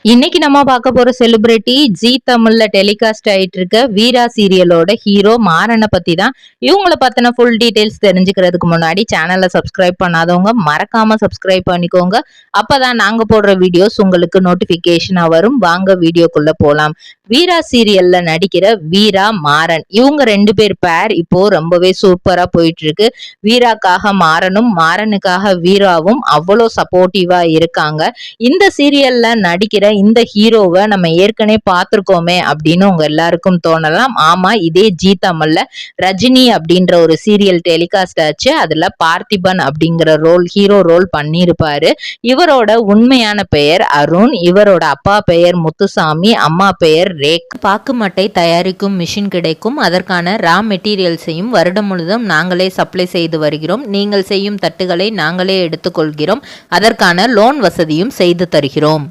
இன்னைக்கு நம்ம பார்க்க போற செலிபிரிட்டி ஜி தமிழ்ல டெலிகாஸ்ட் ஆயிட்டு இருக்க வீரா சீரியலோட ஹீரோ மாறனை பத்தி தான். இவங்கள பத்தின ஃபுல் டீடைல்ஸ் தெரிஞ்சுக்கிறதுக்கு முன்னாடி சேனலை சப்ஸ்கிரைப் பண்ணாதவங்க மறக்காம சப்ஸ்கிரைப் பண்ணிக்கோங்க. அப்பதான் நாங்க போடுற வீடியோஸ் உங்களுக்கு நோட்டிபிகேஷனா வரும். வாங்க வீடியோக்குள்ள போலாம். வீரா சீரியல்ல நடிக்கிற வீரா மாறன் இவங்க ரெண்டு பேர் பேர் இப்போ ரொம்பவே சூப்பரா போயிட்டு இருக்கு. வீராக்காக மாறனும் மாறனுக்காக வீராவும் அவ்வளோ சப்போர்ட்டிவா இருக்காங்க. இந்த சீரியல்ல நடிக்கிற இந்த ஹீரோவை நம்ம ஏற்கனவே பார்த்திருக்கோமே அப்படின்னு உங்க எல்லாருக்கும் தோணலாம். ஆமா, இதே ஜி தமிழ்ல ரஜினி அப்படின்ற ஒரு சீரியல் டெலிகாஸ்ட் ஆச்சு. அதுல பார்த்திபன் அப்படிங்கிற ஹீரோ ரோல் பண்ணியிருப்பாரு. இவரோட உண்மையான பெயர் அருண். இவரோட அப்பா பெயர் முத்துசாமி, அம்மா பெயர் ரேக். பாக்கு மட்டை தயாரிக்கும் மிஷின் கிடைக்கும். அதற்கான ரா மெட்டீரியல்ஸையும் வருடம் முழுவதும் நாங்களே சப்ளை செய்து வருகிறோம். நீங்கள் செய்யும் தட்டுகளை நாங்களே எடுத்துக்கொள்கிறோம். அதற்கான லோன் வசதியும் செய்து தருகிறோம்.